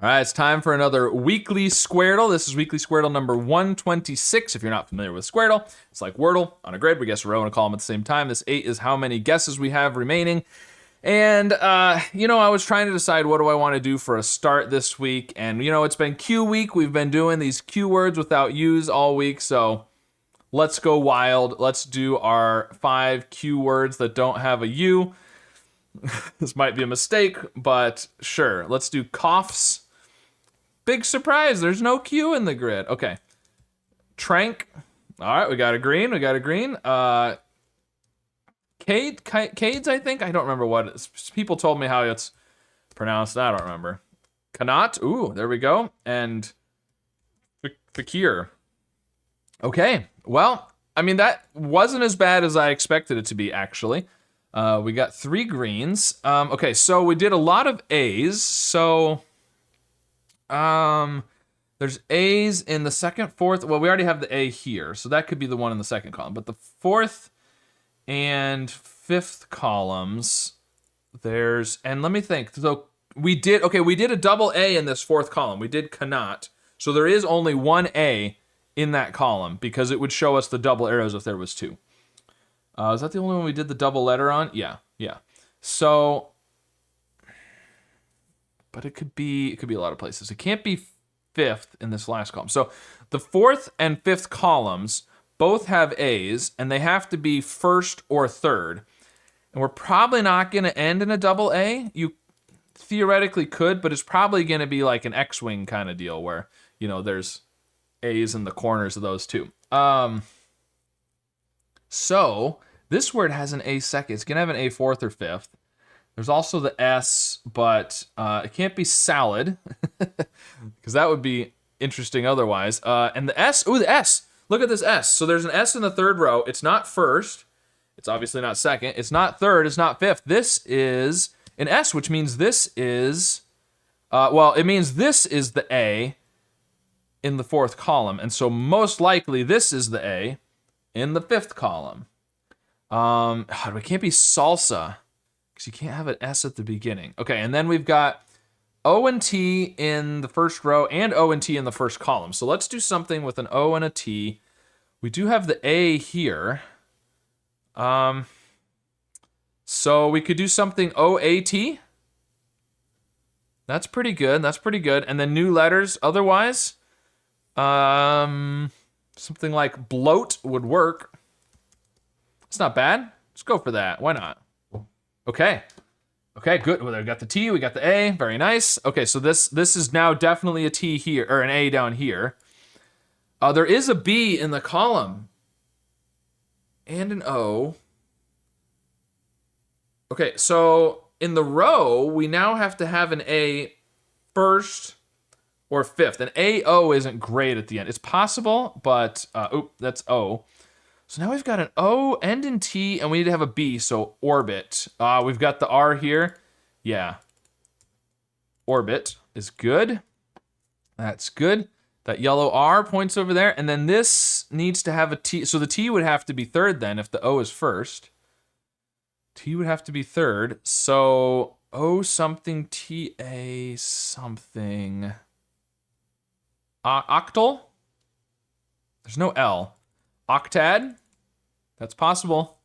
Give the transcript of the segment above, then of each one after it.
All right, it's time for another weekly Squardle. This is weekly Squardle number 126. If you're not familiar with Squardle, it's like Wordle on a grid. We guess a row and a column at the same time. This 8 is how many guesses we have remaining. And, I was trying to decide what do I want to do for a start this week. And, it's been Q week. We've been doing these Q words without U's all week. So let's go wild. Let's do our 5 Q words that don't have a U. This might be a mistake, but sure. Let's do coughs. Big surprise, there's no Q in the grid. Okay. Trank. All right, we got a green. Cades, I think? I don't remember what it is. People told me how it's pronounced. I don't remember. Kanat. Ooh, there we go. And Fakir. Okay, well, that wasn't as bad as I expected it to be, actually. We got 3 greens. Okay, so we did a lot of A's, so... There's A's in the second, fourth. Well, we already have the A here, so that could be the one in the second column. But the fourth and fifth columns, and let me think. So we did a double A in this fourth column. We did cannot. So there is only one A in that column because it would show us the double arrows if there was 2. Is that the only one we did the double letter on? Yeah. So... but it could be a lot of places. It can't be fifth in this last column. So the fourth and fifth columns both have A's, and they have to be first or third. And we're probably not going to end in a double A. You theoretically could, but it's probably going to be like an X-wing kind of deal where, there's A's in the corners of those two. So this word has an A second. It's going to have an A fourth or fifth. There's also the S, but it can't be salad, because that would be interesting otherwise. And the S, the S. Look at this S. So there's an S in the third row. It's not first. It's obviously not second. It's not third. It's not fifth. This is an S, which means this is, it means this is the A in the fourth column. And so most likely this is the A in the fifth column. It can't be salsa, because you can't have an S at the beginning. Okay, and then we've got O and T in the first row and O and T in the first column. So let's do something with an O and a T. We do have the A here. So we could do something O-A-T. That's pretty good. And then new letters otherwise. Something like bloat would work. It's not bad. Let's go for that. Why not? Okay, good. Well, we got the T, we got the A. Very nice. Okay, so this is now definitely a T here, or an A down here. There is a B in the column. And an O. Okay, so in the row, we now have to have an A first or fifth. An A-O isn't great at the end. It's possible, but, that's O. So now we've got an O, end in T, and we need to have a B, so orbit. We've got the R here. Yeah. Orbit is good. That's good. That yellow R points over there, and then this needs to have a T. So the T would have to be third then if the O is first. T would have to be third. So O something, T-A something. Octal? There's no L. Octad? That's possible.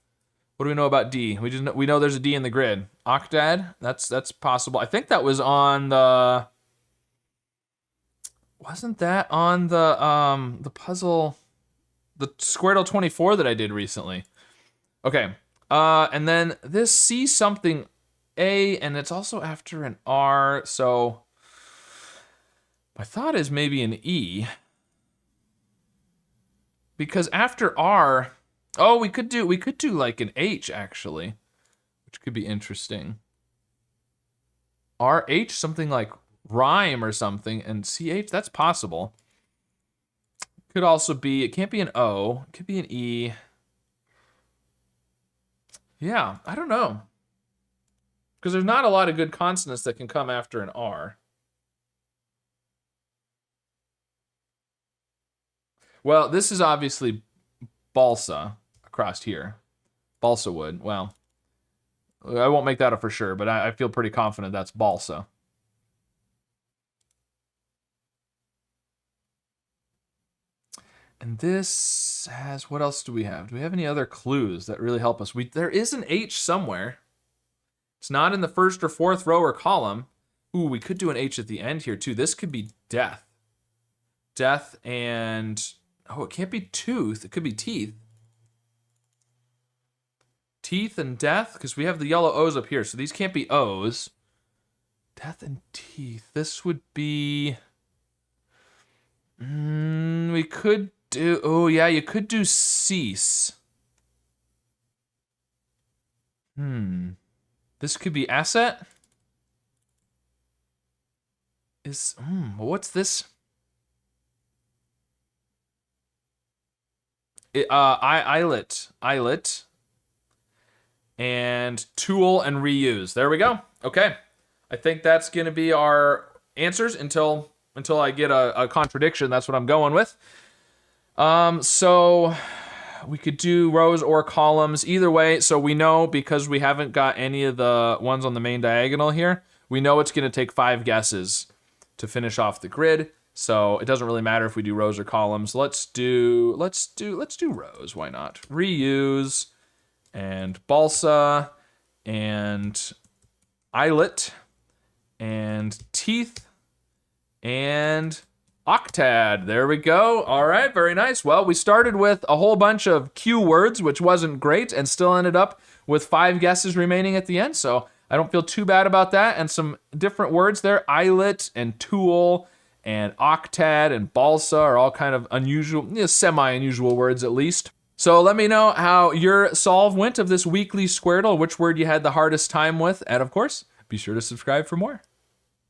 What do we know about D? We know there's a D in the grid. Octad? That's possible. I think that was on the... Wasn't that on the puzzle... the Squardle 24 that I did recently? Okay. And then this C something A, and it's also after an R, so... my thought is maybe an E. Because after R, we could do like an H actually, which could be interesting. RH, something like rhyme or something, and CH, that's possible. Could also be, it can't be an O, it could be an E. Yeah, I don't know. Because there's not a lot of good consonants that can come after an R. Well, this is obviously balsa across here. Balsa wood. Well, I won't make that up for sure, but I feel pretty confident that's balsa. And this has, what else do we have? Do we have any other clues that really help us? There is an H somewhere. It's not in the first or fourth row or column. Ooh, we could do an H at the end here too. This could be death. Death and, oh, it can't be tooth. It could be teeth. Teeth and death, because we have the yellow O's up here, so these can't be O's. Death and teeth. This would be, we could do, oh yeah, you could do cease. This could be asset. What's this? Eyelet. And tool and reuse. There we go. Okay. I think that's going to be our answers until I get a contradiction. That's what I'm going with. So we could do rows or columns either way. So we know, because we haven't got any of the ones on the main diagonal here, we know it's going to take 5 guesses to finish off the grid. So it doesn't really matter if we do rows or columns. Let's do rows. Why not? Reuse and balsa and eyelet and teeth and octad. There we go. All right, very nice. Well, we started with a whole bunch of Q words, which wasn't great, and still ended up with 5 guesses remaining at the end. So I don't feel too bad about that. And some different words there. Eyelet and tool and octad and balsa are all kind of unusual, semi-unusual words at least. So let me know how your solve went of this weekly Squardle, which word you had the hardest time with, and of course, be sure to subscribe for more.